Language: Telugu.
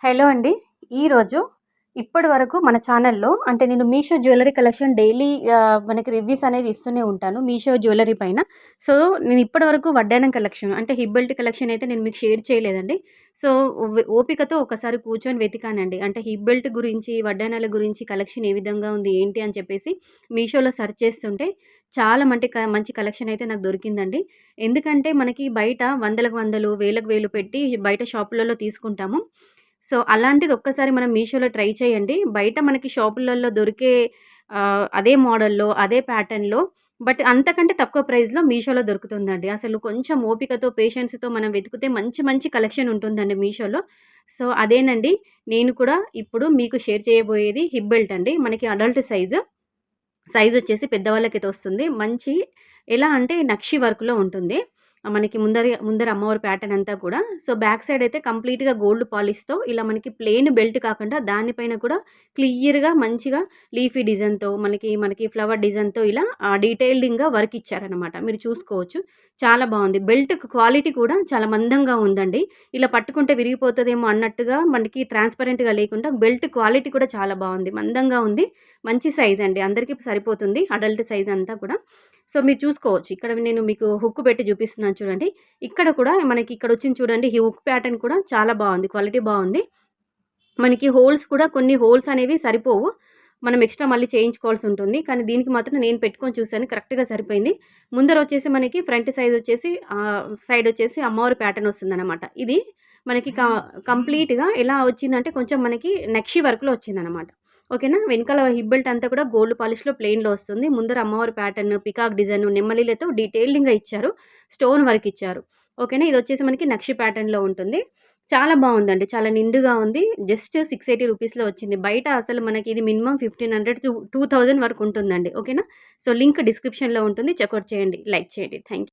హలో అండి. ఈరోజు ఇప్పటి వరకు మన ఛానల్‌లో అంటే నేను మీషో జ్యువెల్లరీ కలెక్షన్ డైలీ మనకి రివ్యూస్ అనేవి ఇస్తూనే ఉంటాను మీషో జ్యువెల్లరీ పైన. సో, నేను ఇప్పటి వరకు వడ్డానం కలెక్షన్ అంటే హిప్ బెల్ట్ కలెక్షన్ అయితే నేను మీకు షేర్ చేయలేదండి. సో, ఓపికతో ఒకసారి కూర్చొని వెతికానండి. అంటే హిప్ బెల్ట్ గురించి, వడ్డానాల గురించి కలెక్షన్ ఏ విధంగా ఉంది, ఏంటి అని చెప్పేసి మీషోలో సెర్చ్ చేస్తుంటే చాలా మంచి కలెక్షన్ అయితే నాకు దొరికిందండి. ఎందుకంటే మనకి బయట వందలకు వందలు, వేలకు వేలు పెట్టి బయట షాపులలో తీసుకుంటాము. సో, అలాంటిది ఒక్కసారి మనం మీషోలో ట్రై చేయండి. బయట మనకి షాపులలో దొరికే అదే మోడల్‌లో, అదే ప్యాటర్న్‌లో బట్ అంతకంటే తక్కువ ప్రైస్‌లో మీషోలో దొరుకుతుందండి. అసలు కొంచెం ఓపికతో, పేషెన్స్‌తో మనం వెతికితే మంచి మంచి కలెక్షన్ ఉంటుందండి మీషోలో. సో, అదేనండి నేను కూడా ఇప్పుడు మీకు షేర్ చేయబోయేది హిప్ బెల్ట్ అండి. మనకి అడల్ట్ సైజొచ్చేసి పెద్దవాళ్ళకైతే వస్తుంది. మంచి ఎలా అంటే నక్షి వర్క్‌లో ఉంటుంది. మనకి ముందర అమ్మవారి ప్యాటర్న్ అంతా కూడా. సో, బ్యాక్ సైడ్ అయితే కంప్లీట్‌గా గోల్డ్ పాలిష్‌తో ఇలా మనకి ప్లెయిన్ బెల్ట్ కాకుండా దానిపైన కూడా క్లియర్‌గా మంచిగా లీఫీ డిజైన్‌తో మనకి ఫ్లవర్ డిజైన్‌తో ఇలా డీటెయిల్డింగ్‌గా వర్క్ ఇచ్చారనమాట. మీరు చూసుకోవచ్చు. చాలా బావుంది. బెల్ట్ క్వాలిటీ కూడా చాలా మందంగా ఉందండి. ఇలా పట్టుకుంటే విరిగిపోతదేమో అన్నట్టుగా మనకి ట్రాన్స్‌పరెంట్‌గా లేకుండా బెల్ట్ క్వాలిటీ కూడా చాలా బావుంది. మందంగా ఉంది. మంచి సైజ్ అండి. అందరికీ సరిపోతుంది. అడల్ట్ సైజ్ అంతా కూడా. సో, మీరు చూసుకోవచ్చు. ఇక్కడ నేను మీకు హుక్ పెట్టి చూపిస్తున్నాను చూడండి. ఇక్కడ కూడా మనకి ఇక్కడొచ్చింది చూడండి. ఈ హుక్ ప్యాటర్న్ కూడా చాలా బావుంది. క్వాలిటీ బావుంది. మనకి హోల్స్ కూడా కొన్ని హోల్స్ అనేవి సరిపోవు. మనం ఎక్స్‌ట్రా మళ్ళీ చేయించుకోవాల్సుంటుంది. కానీ దీనికి మాత్రం నేను పెట్టుకొని చూసాను. కరెక్ట్‌గా సరిపోయింది. ముందరొచ్చేసి మనకి ఫ్రంట్ సైడొచ్చేసి అమ్మవారి ప్యాటర్న్ వస్తుందనమాట. ఇది మనకి కంప్లీట్‌గా ఎలా వచ్చిందంటే కొంచెం మనకి నక్షి వర్క్‌లో వచ్చిందనమాట. ఓకేనా? వెనకాల హిప్ బెల్ట్ అంతా కూడా గోల్డ్ పాలిష్‌లో ప్లెయిన్‌లో వస్తుంది. ముందర అమ్మవారి ప్యాటర్న్, పికాక్ డిజైన్, నెమలీలతో డీటెయిలింగ్‌గా ఇచ్చారు. స్టోన్ వర్క్ ఇచ్చారు. ఓకేనా? ఇదొచ్చేసి మనకి నక్షి ప్యాటర్న్‌లో ఉంటుంది. చాలా బావుందండి. చాలా నిండుగా ఉంది. జస్ట్ 680 రూపీస్‌లో వచ్చింది. బయట అసలు మనకి ఇది మినిమమ్ 1500-2000 వరకు ఉంటుందండి. ఓకేనా? సో, లింక్ డిస్క్రిప్షన్‌లో ఉంటుంది. చెకౌట్ చేయండి. లైక్ చేయండి. Thank you.